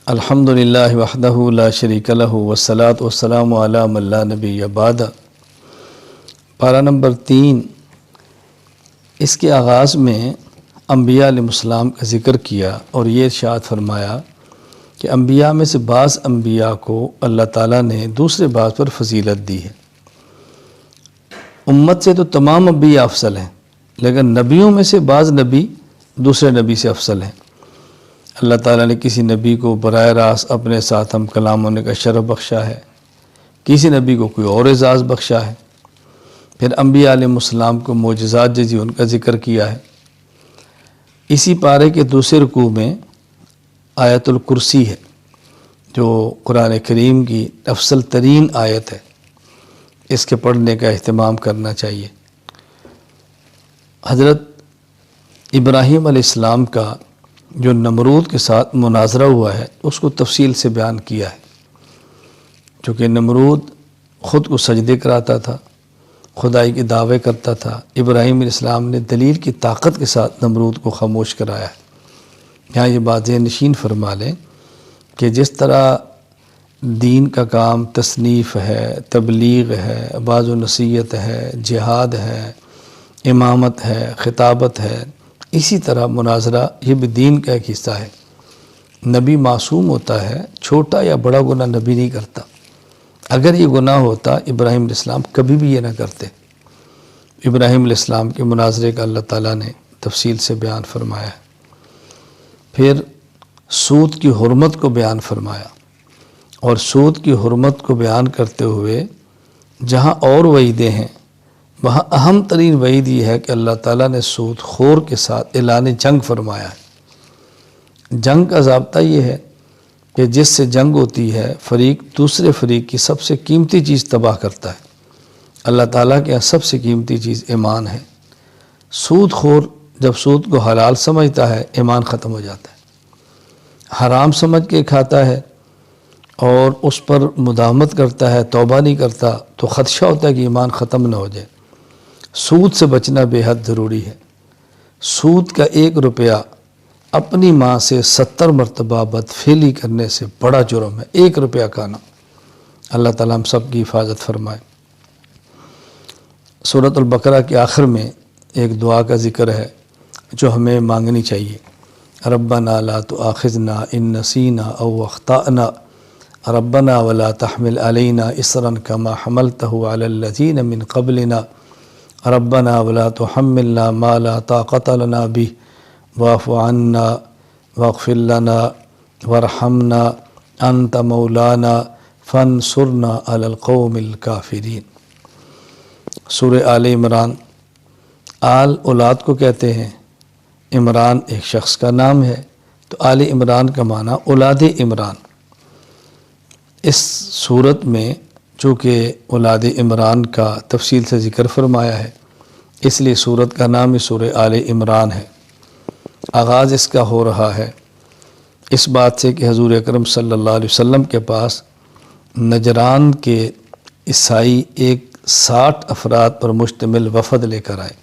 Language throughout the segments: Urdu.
الحمدللہ وحدہ لا شریک لہ والصلاۃ والسلام علی من لا نبی بعد۔ پارہ نمبر 3، اس کے آغاز میں انبیاء علیہ السلام کا ذکر کیا اور یہ ارشاد فرمایا کہ انبیاء میں سے بعض انبیاء کو اللہ تعالیٰ نے دوسرے بعض پر فضیلت دی ہے۔ امت سے تو تمام انبیاء افضل ہیں، لیکن نبیوں میں سے بعض نبی دوسرے نبی سے افضل ہیں۔ اللہ تعالیٰ نے کسی نبی کو براہ راست اپنے ساتھ ہم کلام ہونے کا شرف بخشا ہے، کسی نبی کو کوئی اور اعزاز بخشا ہے۔ پھر انبیاء علیہ السلام کو معجزات جیسی ان کا ذکر کیا ہے۔ اسی پارے کے دوسرے رکوع میں آیت الکرسی ہے جو قرآن کریم کی افضل ترین آیت ہے، اس کے پڑھنے کا اہتمام کرنا چاہیے۔ حضرت ابراہیم علیہ السلام کا جو نمرود کے ساتھ مناظرہ ہوا ہے اس کو تفصیل سے بیان کیا ہے، چونکہ نمرود خود کو سجدے کراتا تھا، خدائی کے دعوے کرتا تھا۔ ابراہیم علیہ السلام نے دلیل کی طاقت کے ساتھ نمرود کو خاموش کرایا ہے۔ یہاں یہ بات ذہن نشین فرما لیں کہ جس طرح دین کا کام تصنیف ہے، تبلیغ ہے، وعظ و نصیحت ہے، جہاد ہے، امامت ہے، خطابت ہے، اسی طرح مناظرہ یہ بھی دین کا ایک حصہ ہے۔ نبی معصوم ہوتا ہے، چھوٹا یا بڑا گناہ نبی نہیں کرتا۔ اگر یہ گناہ ہوتا ابراہیم علیہ السلام کبھی بھی یہ نہ کرتے۔ ابراہیم علیہ السلام کے مناظرے کا اللہ تعالیٰ نے تفصیل سے بیان فرمایا ہے۔ پھر سود کی حرمت کو بیان فرمایا، اور سود کی حرمت کو بیان کرتے ہوئے جہاں اور وعیدیں ہیں وہاں اہم ترین وعید یہ ہے کہ اللہ تعالیٰ نے سود خور کے ساتھ اعلان جنگ فرمایا ہے۔ جنگ کا ضابطہ یہ ہے کہ جس سے جنگ ہوتی ہے فریق دوسرے فریق کی سب سے قیمتی چیز تباہ کرتا ہے۔ اللہ تعالیٰ کے یہاں سب سے قیمتی چیز ایمان ہے۔ سود خور جب سود کو حلال سمجھتا ہے ایمان ختم ہو جاتا ہے۔ حرام سمجھ کے کھاتا ہے اور اس پر مداومت کرتا ہے، توبہ نہیں کرتا، تو خدشہ ہوتا ہے کہ ایمان ختم نہ ہو جائے۔ سود سے بچنا بے حد ضروری ہے۔ سود کا 1 روپیہ اپنی ماں سے 70 مرتبہ بدفعلی کرنے سے بڑا جرم ہے۔ 1 روپیہ کھانا۔ اللہ تعالیٰ ہم سب کی حفاظت فرمائے۔ سورۃ البقرہ کے آخر میں ایک دعا کا ذکر ہے جو ہمیں مانگنی چاہیے۔ ربنا لا تؤاخذنا ان نسینا او اخطأنا ربنا ولا تحمل علینا اصرا کما حملته علی الذین من قبلنا ربنا ولا تحملنا ما لا طاقت لنا به واعف عنا واغفر لنا وارحمنا انت مولانا فانصرنا علی القوم الکافرین۔ سورہ آل عمران۔ آل اولاد کو کہتے ہیں، عمران ایک شخص کا نام ہے، تو آل عمران کا معنی اولاد عمران۔ اس صورت میں چونکہ اولاد عمران کا تفصیل سے ذکر فرمایا ہے اس لیے سورت کا نام ہی سورہ آل عمران ہے۔ آغاز اس کا ہو رہا ہے اس بات سے کہ حضور اکرم صلی اللہ علیہ وسلم کے پاس نجران کے عیسائی ایک 60 افراد پر مشتمل وفد لے کر آئے۔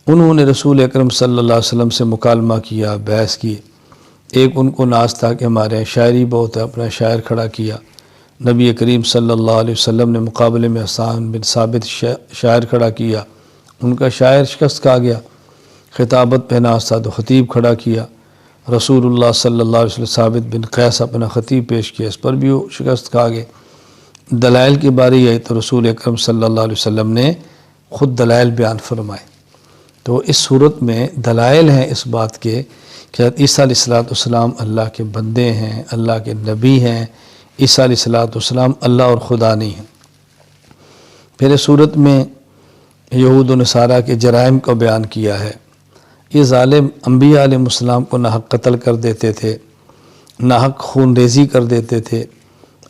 انہوں نے رسول اکرم صلی اللہ علیہ وسلم سے مکالمہ کیا، بحث کی۔ ایک ان کو ناز تھا کہ ہمارے یہاں شاعری بہت ہے، اپنا شاعر کھڑا کیا۔ نبی کریم صلی اللہ علیہ وسلم نے مقابلے میں حسان بن ثابت شاعر کھڑا کیا، ان کا شاعر شکست کھا گیا۔ خطابت پہ ناز تھا تو خطیب کھڑا کیا۔ رسول اللہ صلی اللہ علیہ وسلم ثابت بن قیس اپنا خطیب پیش کیا، اس پر بھی وہ شکست کھا گئے۔ دلائل کی باری آئی تو رسول اکرم صلی اللہ علیہ وسلم نے خود دلائل بیان فرمائے۔ تو اس صورت میں دلائل ہیں اس بات کے کہ عیسیٰ علیہ السلام اللہ کے بندے ہیں، اللہ کے نبی ہیں۔ عیسیٰ علیہ السلام اللہ اور خدا نہیں ہیں۔ پھر اس صورت میں یہود و نصارہ کے جرائم کو بیان کیا ہے۔ یہ ظالم انبیاء علیہ السلام کو ناحق قتل کر دیتے تھے، ناحق خون ریزی کر دیتے تھے،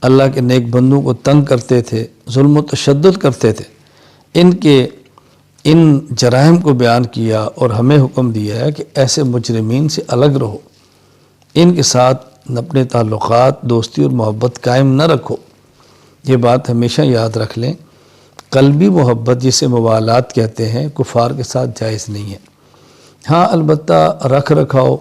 اللہ کے نیک بندوں کو تنگ کرتے تھے، ظلم و تشدد کرتے تھے۔ ان جرائم کو بیان کیا اور ہمیں حکم دیا ہے کہ ایسے مجرمین سے الگ رہو، ان کے ساتھ اپنے تعلقات، دوستی اور محبت قائم نہ رکھو۔ یہ بات ہمیشہ یاد رکھ لیں، قلبی محبت جسے موالات کہتے ہیں کفار کے ساتھ جائز نہیں ہے۔ ہاں البتہ رکھ رکھاؤ،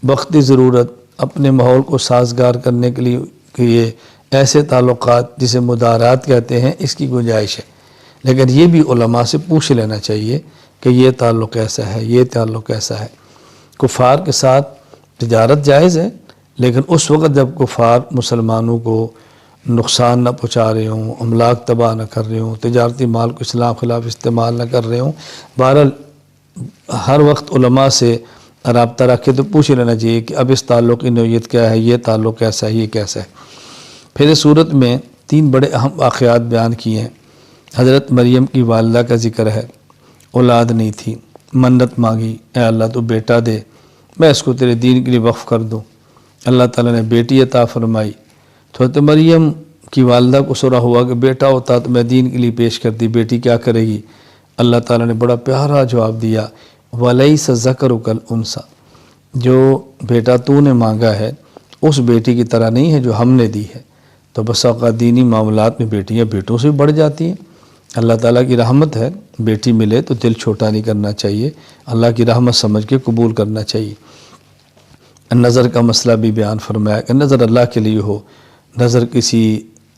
وقتی ضرورت اپنے ماحول کو سازگار کرنے کے لیے کہ یہ ایسے تعلقات جسے مدارات کہتے ہیں اس کی گنجائش ہے، لیکن یہ بھی علماء سے پوچھ لینا چاہیے کہ یہ تعلق کیسا ہے، یہ تعلق کیسا ہے۔ کفار کے ساتھ تجارت جائز ہے، لیکن اس وقت جب کفار مسلمانوں کو نقصان نہ پہنچا رہے ہوں، املاک تباہ نہ کر رہے ہوں، تجارتی مال کو اسلام خلاف استعمال نہ کر رہے ہوں، بہرحال ہر وقت علماء سے رابطہ رکھے تو پوچھ لینا چاہیے کہ اب اس تعلق کی نوعیت کیا ہے، یہ تعلق کیسا ہے، یہ کیسا ہے۔ پھر اس صورت میں 3 بڑے اہم واقعات بیان کیے ہیں۔ حضرت مریم کی والدہ کا ذکر ہے، اولاد نہیں تھی، منت مانگی، اے اللہ تو بیٹا دے، میں اس کو تیرے دین کے لیے وقف کر دوں۔ اللہ تعالیٰ نے بیٹی عطا فرمائی، تو حضرت مریم کی والدہ کو سرا ہوا کہ بیٹا ہوتا تو میں دین کے لیے پیش کرتی، بیٹی کیا کرے گی؟ اللہ تعالیٰ نے بڑا پیارا جواب دیا، وَلَيْسَ ذَكَرُ كَالْأُنثىٰ، جو بیٹا تو نے مانگا ہے اس بیٹی کی طرح نہیں ہے جو ہم نے دی ہے۔ تو بس اوقات دینی معاملات میں بیٹیاں بیٹوں سے بڑھ جاتی ہیں۔ اللہ تعالیٰ کی رحمت ہے، بیٹی ملے تو دل چھوٹا نہیں کرنا چاہیے، اللہ کی رحمت سمجھ کے قبول کرنا چاہیے۔ نظر کا مسئلہ بھی بیان فرمایا کہ نظر اللہ کے لیے ہو، نظر کسی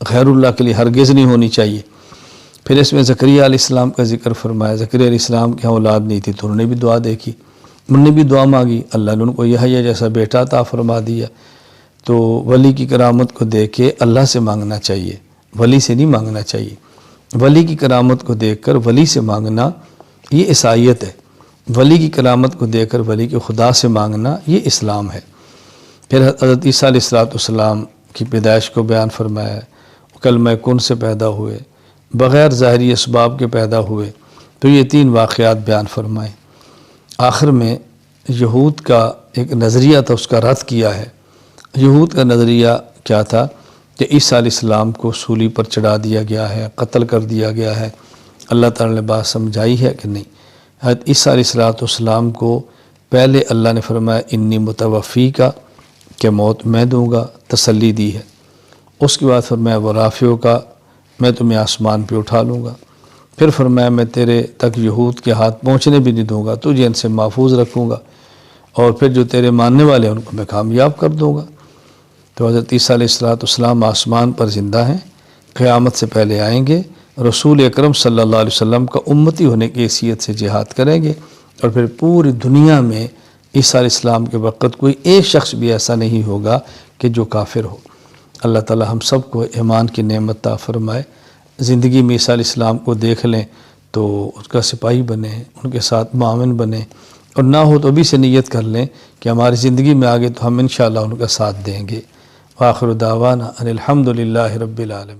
غیر اللہ کے لیے ہرگز نہیں ہونی چاہیے۔ پھر اس میں زکریا علیہ السلام کا ذکر فرمایا، زکریا علیہ السلام کی اولاد نہیں تھی تو انہوں نے بھی دعا دیکھی، انہوں نے بھی دعا مانگی، اللہ نے ان کو یحییٰ جیسا بیٹا عطا فرما دیا۔ تو ولی کی کرامت کو دیکھ کے اللہ سے مانگنا چاہیے، ولی سے نہیں مانگنا چاہیے۔ ولی کی کرامت کو دیکھ کر ولی سے مانگنا یہ عیسائیت ہے، ولی کی کرامت کو دیکھ کر ولی کے خدا سے مانگنا یہ اسلام ہے۔ پھر حضرت عیسیٰ علیہ السلام کی پیدائش کو بیان فرمایا، کلمہ کن سے پیدا ہوئے، بغیر ظاہری اسباب کے پیدا ہوئے، تو یہ 3 واقعات بیان فرمائے۔ آخر میں یہود کا ایک نظریہ تھا، اس کا رد کیا ہے۔ یہود کا نظریہ کیا تھا کہ عیسیٰ علیہ السلام کو سولی پر چڑھا دیا گیا ہے، قتل کر دیا گیا ہے۔ اللہ تعالیٰ نے بات سمجھائی ہے کہ نہیں؟ حضرت عیسیٰ علیہ السلام کو پہلے اللہ نے فرمایا انی متوفی کا، کہ موت میں دوں گا، تسلی دی ہے۔ اس کے بعد فرمایا ورافعو کا، میں تمہیں آسمان پہ اٹھا لوں گا۔ پھر فرمایا میں تیرے تک یہود کے ہاتھ پہنچنے بھی نہیں دوں گا، تجھے ان سے محفوظ رکھوں گا، اور پھر جو تیرے ماننے والے ہیں ان کو میں کامیاب کر دوں گا۔ تو حضرت عیسیٰ علیہ السلام آسمان پر زندہ ہیں، قیامت سے پہلے آئیں گے، رسول اکرم صلی اللہ علیہ وسلم کا امتی ہونے کی حیثیت سے جہاد کریں گے، اور پھر پوری دنیا میں عیسیٰ علیہ السلام کے وقت کوئی ایک شخص بھی ایسا نہیں ہوگا کہ جو کافر ہو۔ اللہ تعالی ہم سب کو ایمان کی نعمت عطا فرمائے، زندگی میں عیسیٰ علیہ السلام کو دیکھ لیں تو اس کا سپاہی بنیں، ان کے ساتھ معاون بنیں، اور نہ ہو تو ابھی سے نیت کر لیں کہ ہماری زندگی میں آگے تو ہم انشاءاللہ ان کا ساتھ دیں گے۔ وآخر دعوانا ان الحمد للہ رب العالمین۔